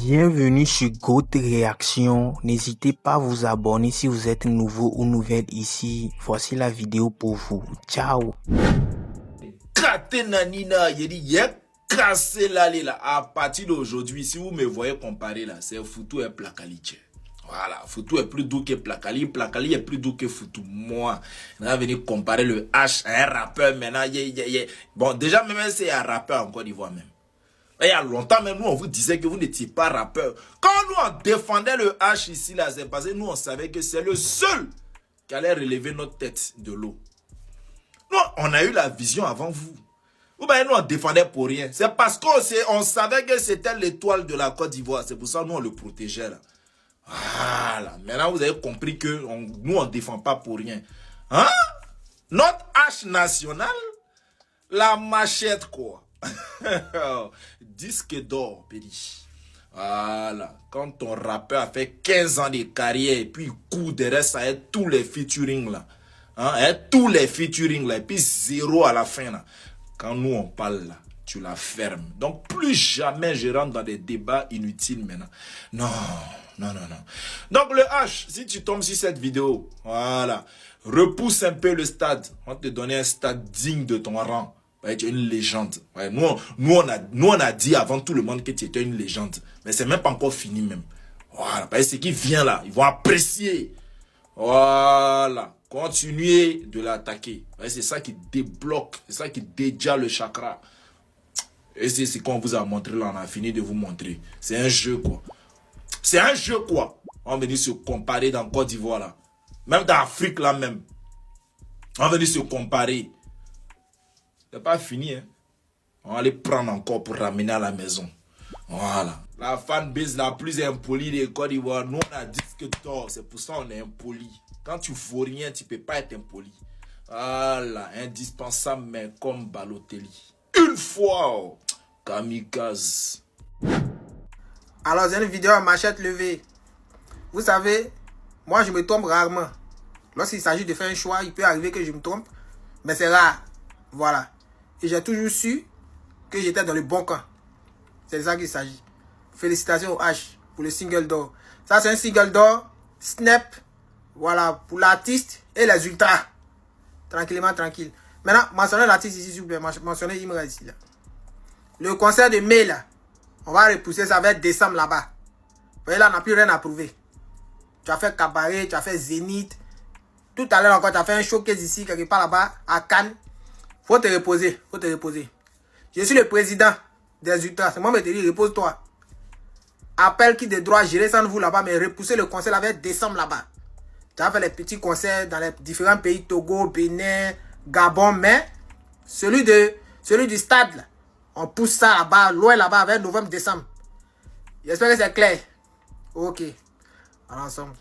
Bienvenue sur Goat Réaction. N'hésitez pas à vous abonner si vous êtes nouveau ou nouvelle ici. Voici la vidéo pour vous. Ciao. Katenanina, il dit, cassé là. À partir d'aujourd'hui, si vous me voyez comparer là, c'est Foutou et Plakali. Voilà, Foutou est plus doux que Plakali. Plakali est plus doux que Foutou. Moi, on va venir comparer le H à un rappeur maintenant. Bon, déjà, même c'est un rappeur en Côte d'Ivoire même. Il y a longtemps, même nous, on vous disait que vous n'étiez pas rappeur. Quand nous, on défendait le H ici, là, c'est parce que nous, on savait que c'est le seul qui allait relever notre tête de l'eau. Nous, on a eu la vision avant vous. Vous voyez, nous, on défendait pour rien. C'est parce qu'on savait que c'était l'étoile de la Côte d'Ivoire. C'est pour ça que nous, on le protégeait, là. Voilà. Maintenant, vous avez compris que nous, on ne défend pas pour rien. Hein? Notre H national, la machette, quoi. Disque d'or, pédi. Voilà. Quand ton rappeur a fait 15 ans de carrière et puis il court derrière ça et tous les featuring là. Hein, et tous les featuring là. Et puis zéro à la fin là. Quand nous on parle là, tu la fermes. Donc plus jamais je rentre dans des débats inutiles maintenant. Non. Donc le H, si tu tombes sur cette vidéo, voilà. Repousse un peu le stade. On va te donner un stade digne de ton rang. Ouais, tu es une légende. Ouais, nous, on a dit avant tout le monde que tu étais une légende. Mais c'est même pas encore fini même. Voilà. Ce qui vient là, ils vont apprécier. Voilà. Continuez de l'attaquer. Ouais, c'est ça qui débloque. C'est ça qui dédia le chakra. Et c'est ce qu'on vous a montré là. On a fini de vous montrer. C'est un jeu quoi. C'est un jeu quoi. On va venir se comparer dans Côte d'Ivoire là. Même dans l'Afrique là même. On va venir se comparer. C'est pas fini, hein. On va les prendre encore pour ramener à la maison. Voilà. La fanbase la plus impolie de Côte d'Ivoire. Nous, on a disque d'or. C'est pour ça qu'on est impoli. Quand tu fous rien, tu peux pas être impoli. Voilà. Indispensable, mais comme Balotelli. Une fois, oh. Kamikaze. Alors, j'ai une vidéo à machette levée. Vous savez, moi, je me trompe rarement. Lorsqu'il s'agit de faire un choix, il peut arriver que je me trompe. Mais c'est rare. Voilà. Et j'ai toujours su que j'étais dans le bon camp. C'est de ça qu'il s'agit. Félicitations au H pour le single d'or. Ça, c'est un single d'or. Snap. Voilà. Pour l'artiste et les ultras. Tranquillement, tranquille. Maintenant, mentionnez l'artiste ici, s'il vous plaît. Mentionnez Imra ici. Là. Le concert de mai, là. On va repousser ça vers décembre là-bas. Vous voyez, là, on n'a plus rien à prouver. Tu as fait cabaret, tu as fait Zénith. Tout à l'heure encore, tu as fait un showcase ici, quelque part là-bas, à Cannes. Faut te reposer, faut te reposer. Je suis le président des ultras. C'est moi qui te dis, repose-toi. Appelle qui de droit, gérer sans vous là-bas, mais repousser le concert avec décembre là-bas. Tu as fait les petits concerts dans les différents pays, Togo, Bénin, Gabon, mais celui du stade, là, on pousse ça là-bas, loin là-bas, avec novembre, décembre. J'espère que c'est clair. Ok. On ensemble.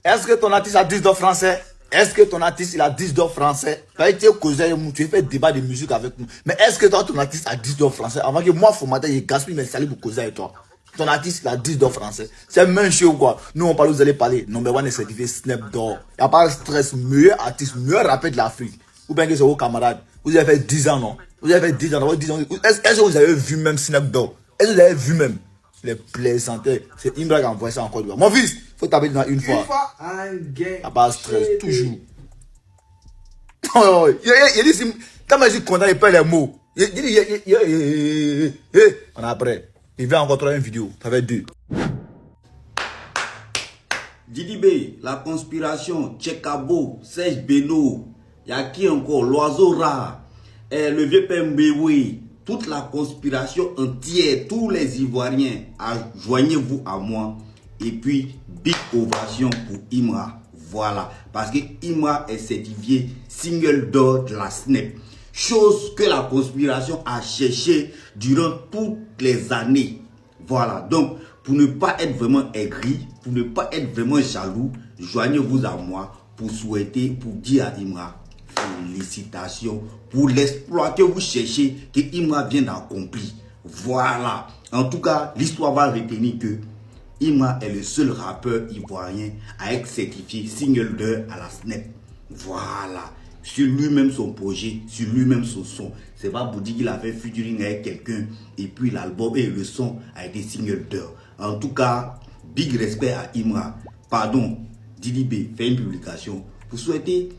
Est-ce que ton artiste a 10 d'or français? Est-ce que ton artiste il a 10 d'or français? Quand tu es causé, tu fais débat de musique avec nous. Mais est-ce que toi, ton artiste a 10 d'or français? Avant que moi, formateur, je gaspille mes salles pour causer avec toi. Ton artiste il a 10 d'or français. C'est même chier ou quoi? Nous, on parle, vous allez parler. Number one est certifié Snap d'or. Il n'y a pas de stress. Meilleur artiste, meilleur rappeur de l'Afrique. Ou bien que c'est vos camarades. Vous avez fait 10 ans, non? Vous avez fait 10 ans. Est-ce que vous avez vu même Snap d'or? Est-ce que vous avez vu même? Les plaisanteurs. C'est Imra qui a envoyé ça encore. Mon fils, il faut taper dans une fois. Il n'y a pas de stress, toujours. Il dit, quand je suis content, il perd les mots. Il dit, on a après. Il vient encore trouver une vidéo. Ça fait 2. Didi B, la conspiration, Tchekabo, Serge Beno, il y a qui encore? L'oiseau rare, le vieux Pembewe, toute la conspiration entière, tous les Ivoiriens, joignez-vous à moi. Et puis, big ovation pour Imra. Voilà. Parce que Imra est certifié single d'or de la Snap. Chose que la conspiration a cherché durant toutes les années. Voilà. Donc, pour ne pas être vraiment aigri, pour ne pas être vraiment jaloux, joignez-vous à moi pour souhaiter, pour dire à Imra, félicitations pour l'exploit que vous cherchez, que Imra vient d'accomplir. Voilà. En tout cas, l'histoire va retenir que Imra est le seul rappeur ivoirien à être certifié single d'or à la Snap. Voilà. sur lui-même son projet, sur lui-même son son. C'est pas pour dire qu'il a fait featuring avec quelqu'un et puis l'album et le son a été single d'heure. En tout cas, big respect à Imra. Pardon, Didi B fait une publication pour souhaiter,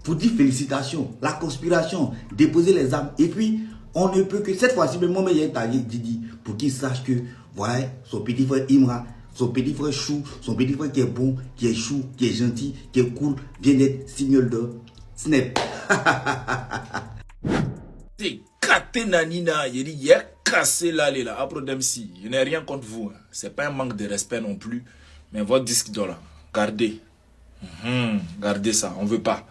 pour dire félicitations, la conspiration, déposer les armes. Et puis, on ne peut que, cette fois-ci, même moi, il y a tagué Didi pour qu'il sache que, voilà, son petit frère Imra, son petit frère Chou, son petit frère qui est bon, qui est chou, qui est gentil, qui est cool, vient d'être single d'heure. Snap. T'es caté nanina, il dit, il a cassé là, après d'MC. Je n'ai rien contre vous. Hein. C'est pas un manque de respect non plus. Mais votre disque d'or là, gardez. Gardez ça, on veut pas.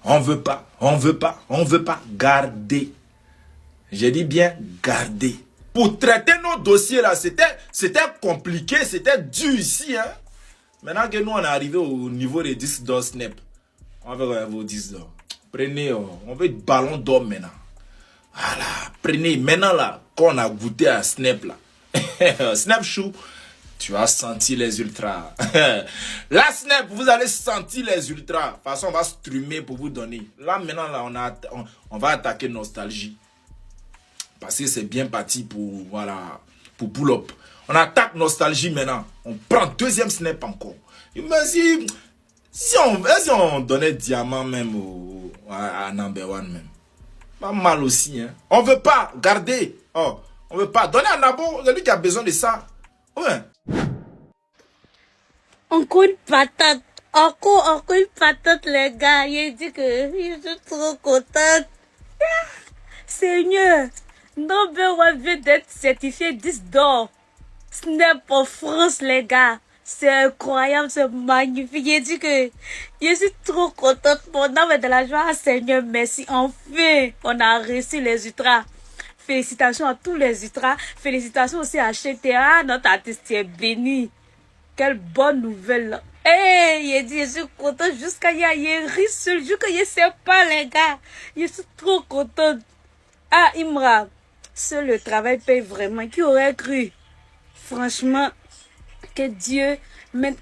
On veut pas, on veut pas, on veut pas. Gardez. J'ai dit bien, gardez. Pour traiter nos dossiers là, c'était compliqué, c'était dur ici. Hein. Maintenant que nous on est arrivé au niveau des disques d'or Snap, on veut vos disques d'or. Prenez, on veut ballon d'or maintenant. Voilà, prenez maintenant là, quand on a goûté à Snap là. Snap Chou, tu as senti les ultras. Là Snap, vous allez sentir les ultras. De toute façon, on va streamer pour vous donner. Là maintenant là, on va attaquer Nostalgie. Parce que c'est bien parti pour, voilà, pour pull up. On attaque Nostalgie maintenant. On prend deuxième Snap encore. Mais si on donnait diamant même à number one même. Pas mal aussi, hein. On veut pas garder. Oh, on veut pas. Donner à Nabo, c'est lui qui a besoin de ça. Ouais. Encore une patate. Encore une patate, les gars. Il dit que je suis trop contente. Seigneur, Number One vient d'être certifié 10 d'or. Snap en France, les gars. C'est incroyable, c'est magnifique. Il dit que je suis trop contente. Mon âme est de la joie. Seigneur, merci. Enfin, on a réussi les ultras. Félicitations à tous les ultras. Félicitations aussi à GTA. Notre artiste est béni. Quelle bonne nouvelle. Hey, il dit, je suis contente jusqu'à y aller. Ris seul, je ne sais pas, les gars. Je suis trop contente. Ah, Imra, seul le travail paye vraiment. Qui aurait cru? Franchement, que Dieu,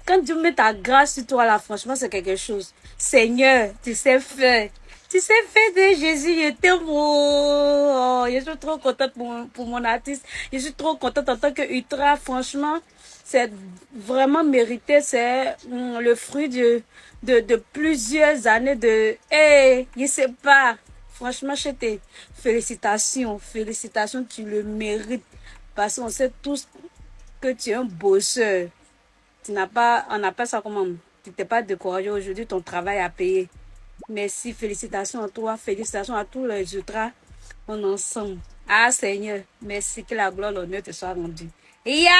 quand Dieu met ta grâce sur toi là, franchement, c'est quelque chose. Seigneur, tu sais faire. Tu sais faire de Jésus, je t'aime. Oh, je suis trop contente pour mon artiste. Je suis trop contente en tant que ultra. Franchement, c'est vraiment mérité. C'est le fruit de plusieurs années de... Hey, je sais pas. Franchement, Chété, félicitations. Félicitations, tu le mérites. Parce qu'on sait tous que tu es un bosseur. Tu n'as pas... On appelle ça comment? Tu t'es pas découragé aujourd'hui, ton travail a payé. Merci, félicitations à toi, félicitations à tous les ultras. On est ensemble. Ah Seigneur, merci que la gloire, l'honneur te soit rendue. Ya!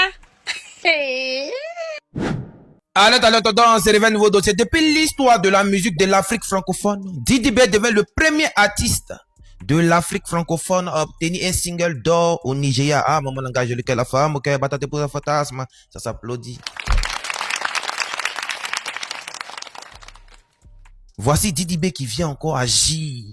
Alerte, attends, c'est un nouveau dossier. Depuis l'histoire de la musique de l'Afrique francophone, Didi B devient le premier artiste de l'Afrique francophone à obtenir un single d'or au Nigeria. Ah, maman, langage, lequel la femme, ok, batate pour la fantasme. Ça s'applaudit. Voici Didi B qui vient encore agir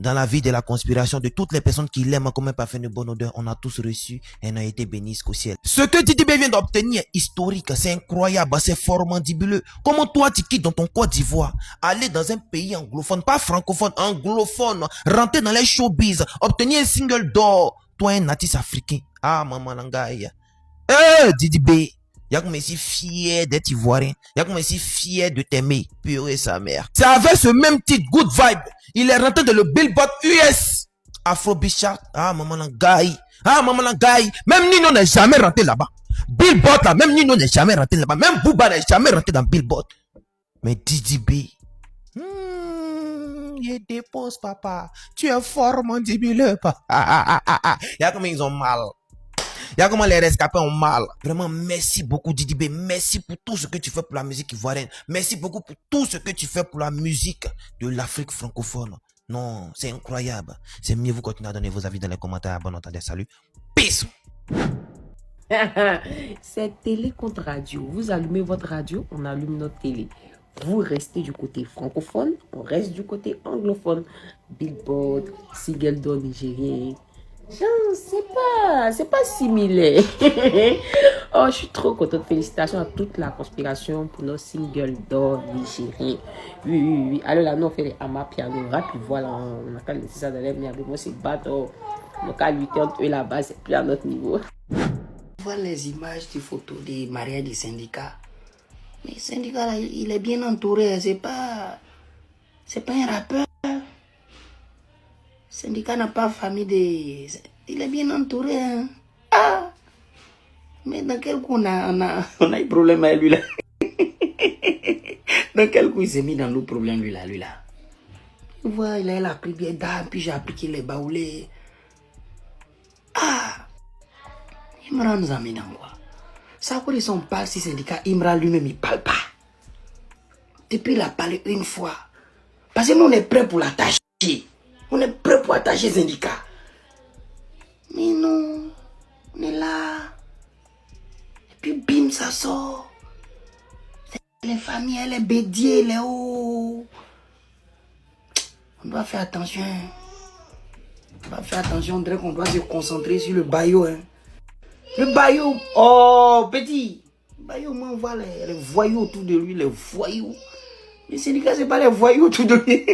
dans la vie de la conspiration de toutes les personnes qui l'aiment comme un parfum de bonne odeur. On a tous reçu et on a été bénis jusqu'au ciel. Ce que Didi B vient d'obtenir est historique, c'est incroyable, c'est fort mandibuleux. Comment toi tu quittes dans ton Côte d'Ivoire, aller dans un pays anglophone, pas francophone, anglophone, rentrer dans les showbiz, obtenir un single d'or, toi un artiste africain. Ah maman langaï. Didi B. Y'a comme si fier d'être ivoirien. Y'a comme si fier de t'aimer. Purée sa mère. C'est avec ce même titre, Good Vibe. Il est rentré dans le Billboard US. Afrobeat Chart. Ah, maman langaï. Ah, maman langaï. Même Nino n'est jamais rentré là-bas. Billboard là, même Nino n'est jamais rentré là-bas. Même Booba n'est jamais rentré dans Billboard. Mais Didi B. Il dépose, papa. Tu es fort mandibuleux, papa. Y'a comme ils ont mal. Il y a comment les rescapés ont mal. Vraiment, merci beaucoup Didi B. Merci pour tout ce que tu fais pour la musique ivoirienne. Merci beaucoup pour tout ce que tu fais pour la musique de l'Afrique francophone. Non, c'est incroyable. C'est mieux vous continuer à donner vos avis dans les commentaires. Bon entendez, salut. Peace. C'est télé contre radio. Vous allumez votre radio, on allume notre télé. Vous restez du côté francophone, on reste du côté anglophone. Billboard, single d'or nigérien. C'est pas similaire. Oh, je suis trop contente. Félicitations à toute la conspiration pour nos singles d'or nigériens. Oui. Alors là, nous on fait les amas piano rap. Puis voilà, on a qu'à laisser ça dans les mains. Moi, c'est battre. On a qu'à lutter entre eux là-bas. C'est plus à notre niveau. Voir les images des photos des mariages des syndicats. Mais le syndicat là, il est bien entouré. C'est pas un rappeur. Le syndicat n'a pas famille de... Il est bien entouré. Hein. Ah! Mais dans quel coup on a eu problème avec lui là? Dans quel coup il s'est mis dans nos problèmes lui là? Tu vois, il a pris bien d'âme, puis j'ai appliqué les baoulés. Ah! Imran nous a mis dans quoi? Ça pour son parle si syndicat, Imran lui-même il parle pas. Depuis il a parlé une fois. Parce que nous on est prêts pour l'attacher. On est prêts pour attacher le syndicat. Mais non, on est là. Et puis bim, ça sort. Les familles, les bédiers, les hauts. On doit faire attention. On dirait qu'on doit se concentrer sur le baillot. Hein. Le baillot, oh petit. Le baillot, moi on voit les voyous autour de lui, les voyous. Les syndicats, c'est pas les voyous autour de lui.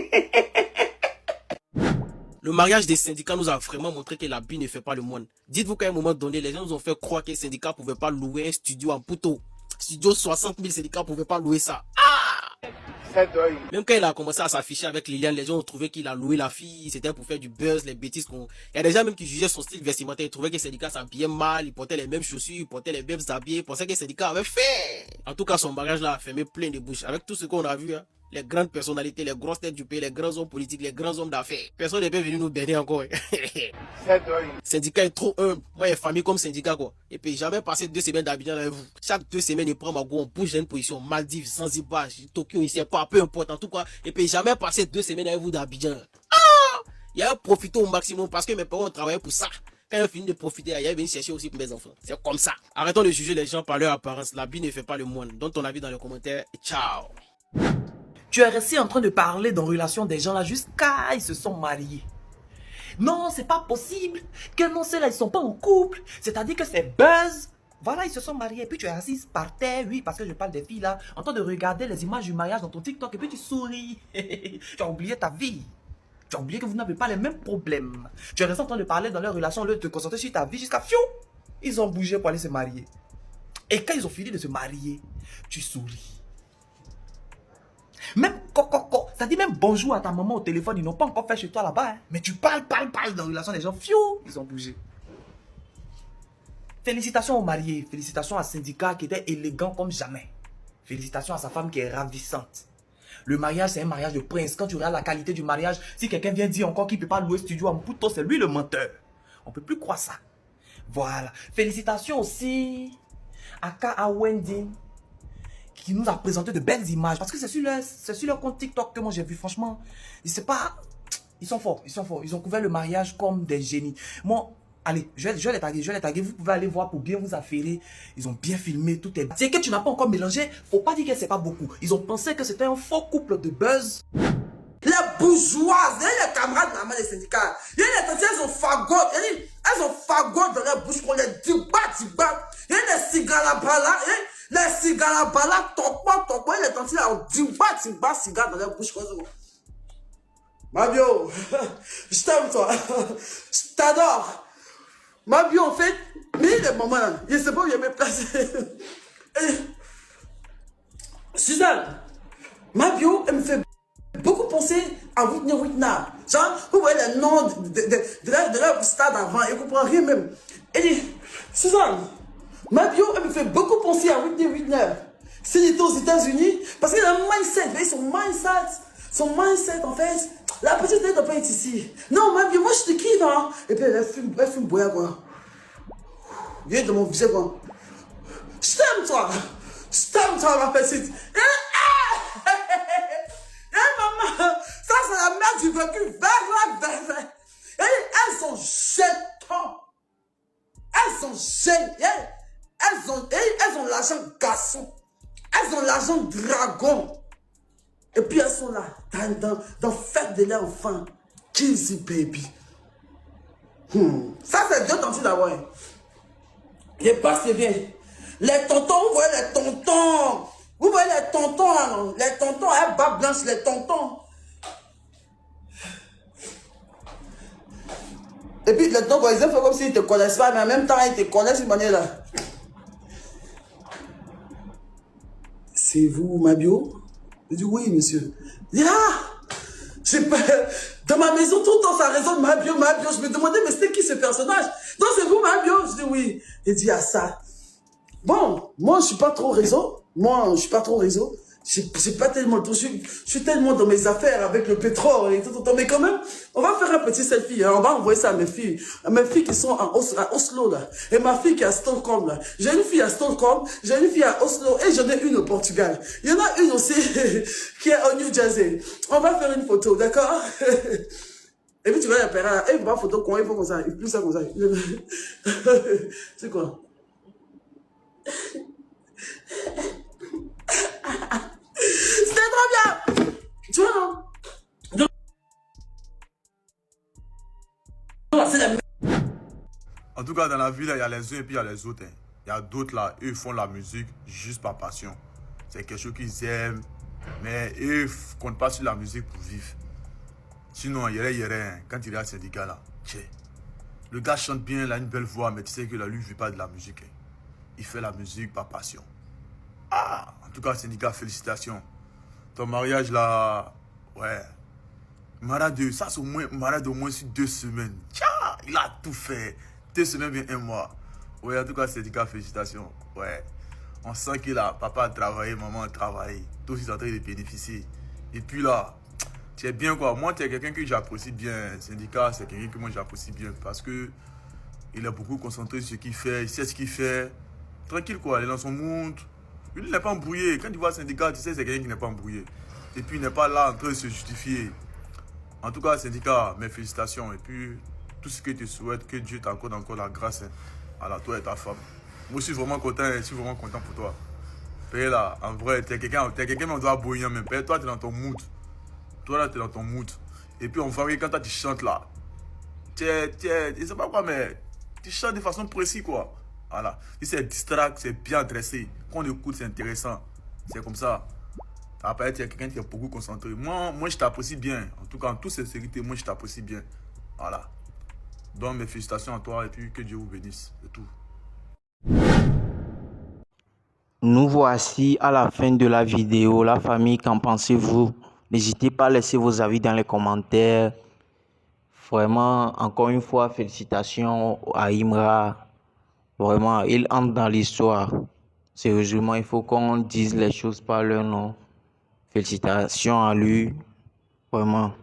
Le mariage des syndicats nous a vraiment montré que l'habit ne fait pas le moine. Dites-vous qu'à un moment donné, les gens nous ont fait croire que les syndicats ne pouvaient pas louer un studio en poteau. Studio 60 000 syndicats ne pouvaient pas louer ça. Ah! Même quand il a commencé à s'afficher avec Liliane, les gens ont trouvé qu'il a loué la fille, c'était pour faire du buzz, les bêtises qu'on... Il y a des gens même qui jugeaient son style vestimentaire, ils trouvaient que les syndicats s'habillaient mal, ils portaient les mêmes chaussures, ils portaient les mêmes habits, ils pensaient que les syndicats avaient fait. En tout cas, son mariage là a fermé plein de bouches. Avec tout ce qu'on a vu, hein. Les grandes personnalités, les grosses têtes du pays, les grands hommes politiques, les grands hommes d'affaires. Personne n'est pas venu nous bénir encore. Syndicat est trop humble. Moi, j'ai famille comme syndicat, quoi. Et puis, jamais passé 2 semaines d'Abidjan avec vous. Chaque 2 semaines, il prend ma go, on bouge dans une position. Maldives, Zanzibar, Tokyo, ici, pas, peu importe. En tout cas, et puis, jamais passé 2 semaines avec vous d'Abidjan. Ah! Il a profité au maximum parce que mes parents ont travaillé pour ça. Quand ils ont fini de profiter, il y avait chercher aussi pour mes enfants. C'est comme ça. Arrêtons de juger les gens par leur apparence. L'habit ne fait pas le moine. Donne ton avis dans les commentaires. Ciao. Tu es resté en train de parler dans relation des gens là jusqu'à ils se sont mariés. Non, c'est pas possible. Que non, ceux-là, ils sont pas en couple. C'est-à-dire que c'est buzz. Voilà, ils se sont mariés. Et puis tu es assise par terre, oui, parce que je parle des filles là, en train de regarder les images du mariage dans ton TikTok et puis tu souris. Tu as oublié ta vie. Tu as oublié que vous n'avez pas les mêmes problèmes. Tu es resté en train de parler dans leur relation, au lieu de te concentrer sur ta vie jusqu'à fiou. Ils ont bougé pour aller se marier. Et quand ils ont fini de se marier, tu souris. Même coco, ça dit même bonjour à ta maman au téléphone, ils n'ont pas encore fait chez toi là-bas. Hein. Mais tu parles dans la relation des gens, fiou, ils ont bougé. Félicitations aux mariés, félicitations à syndicat qui était élégant comme jamais. Félicitations à sa femme qui est ravissante. Le mariage, c'est un mariage de prince. Quand tu regardes la qualité du mariage, si quelqu'un vient dire encore qu'il ne peut pas louer studio à Mputo, c'est lui le menteur. On ne peut plus croire ça. Voilà. Félicitations aussi à Ka Wendy, qui nous a présenté de belles images. Parce que c'est sur leur compte TikTok que moi j'ai vu, franchement. Je sais pas. Ils sont forts. Ils ont couvert le mariage comme des génies. Moi, allez, je vais les taguer. Vous pouvez aller voir pour bien vous affairer. Ils ont bien filmé, tout est... C'est que tu n'as pas encore mélangé. Faut pas dire que c'est pas beaucoup. Ils ont pensé que c'était un faux couple de buzz. Les bourgeoises, les camarades maman des syndicats, elles ont fagot dans leur bouche qu'on les dibat. Il y a des cigares là-bas là, les cigares là-bas là, ton les tantis là, on dibat, cigares dans leur bouche. Mabio, je t'aime toi, je t'adore. Mabio, en fait, mais les moments là, je sais pas où je vais me placer. Suzanne, Mabio, elle me fait beaucoup penser à Whitney. Genre, vous voyez les noms de leur stade avant, et vous comprenez rien même. Elle dit, Suzanne, Mabio, elle me fait beaucoup penser à Whitney. S'il était aux États-Unis, parce qu'il a un mindset, vous voyez, son mindset en fait, la petite ne doit pas être ici. Non, Mabio, moi je te kiffe, hein. Et puis elle fume boya, quoi. Viens de mon visage, quoi. Je t'aime, toi, ma petite. Maman, ça c'est la mère du vécu vers. Elles sont jetons. Elles ont l'argent garçon. Elles ont l'argent dragon. Et puis elles sont là, dans fête de leur enfant. Kizzy baby. Ça, c'est Dieu t'en d'abord. Je passe bien. Les tontons, vous voyez les tontons. Vous voyez les tontons là, non? Les tontons, elles bas blanches, les tontons. Et puis les tontons, ils font comme s'ils ne te connaissent pas, mais en même temps, ils te connaissent d'une manière là. C'est vous, Mabio? Je dis oui, monsieur. Il dit, j'ai pas... Dans ma maison, tout le temps, ça résonne Mabio, Mabio. Je me demandais, mais c'est qui ce personnage? Non, c'est vous, Mabio. Je dis oui. Il dit, ça. Bon, moi, je suis pas trop réseau. C'est pas tellement tout. Je suis tellement dans mes affaires avec le pétrole et tout. Mais quand même, on va faire un petit selfie. Hein. On va envoyer ça à mes filles. Qui sont à Oslo, là. Et ma fille qui est à Stockholm, là. J'ai une fille à Stockholm, j'ai une fille à Oslo et j'en ai une au Portugal. Il y en a une aussi qui est au New Jersey. On va faire une photo, d'accord? Et puis tu vas y appeler. Et il va photo comment il faut comme ça. Il plus ça comme ça. C'est quoi? C'était trop bien. Tu vois, non? En tout cas, dans la vie, il y a les uns et puis il y a les autres. Il y a d'autres là, eux font la musique juste par passion. C'est quelque chose qu'ils aiment, mais eux ne comptent pas sur la musique pour vivre. Sinon, il y aurait, quand il est à syndicat là, le gars chante bien, il a une belle voix, mais tu sais que là, lui, il ne vit pas de la musique. Il fait la musique par passion. En tout cas, syndicat, félicitations. Ton mariage là, ouais. Malade, ça c'est au moins malade au moins sur 2 semaines. Tcha, il a tout fait. 2 semaines, bien 1 mois. Ouais, en tout cas, syndicat, félicitations. Ouais. On sent que là, papa a travaillé, maman a travaillé. Tous ils sont en train de bénéficier. Et puis là, tu es bien quoi. Moi, tu es quelqu'un que j'apprécie bien. Syndicat, c'est quelqu'un que moi j'apprécie bien parce que il est beaucoup concentré sur ce qu'il fait. Il sait ce qu'il fait. Tranquille quoi, il est dans son monde. Il n'est pas embrouillé. Quand tu vois syndicat, tu sais c'est quelqu'un qui n'est pas embrouillé. Et puis il n'est pas là en train de se justifier. En tout cas, syndicat, mes félicitations. Et puis, tout ce que tu souhaites, que Dieu t'accorde encore la grâce à toi et ta femme. Moi, je suis vraiment content pour toi. Père là, en vrai, t'es quelqu'un qui doit bouillir même. Père, toi, tu es dans ton mood. Toi, là, tu es dans ton mood. Et puis, on voit que quand toi, tu chantes là, je sais pas quoi, mais tu chantes de façon précise, quoi. Voilà. Si c'est distract, c'est bien dressé. Quand on écoute, c'est intéressant. C'est comme ça. Après, tu es quelqu'un qui est beaucoup concentré. Moi, je t'apprécie bien. En tout cas, en toute sincérité, moi, je t'apprécie bien. Voilà. Donc, mes félicitations à toi et puis que Dieu vous bénisse. C'est tout. Nous voici à la fin de la vidéo. La famille, qu'en pensez-vous? N'hésitez pas à laisser vos avis dans les commentaires. Vraiment, encore une fois, félicitations à Imra. Vraiment, il entre dans l'histoire. Sérieusement, il faut qu'on dise les choses par leur nom. Félicitations à lui. Vraiment.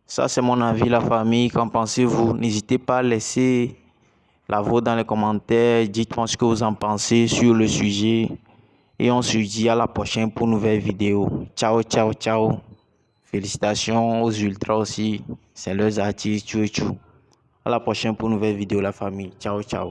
Ça, c'est mon avis, la famille. Qu'en pensez-vous? N'hésitez pas à laisser la vôtre dans les commentaires. Dites-moi ce que vous en pensez sur le sujet. Et on se dit à la prochaine pour une nouvelle vidéo. Ciao, ciao, ciao. Félicitations aux ultras aussi. C'est leurs artistes. Tchou, tchou. À la prochaine pour une nouvelle vidéo, la famille. Ciao, ciao.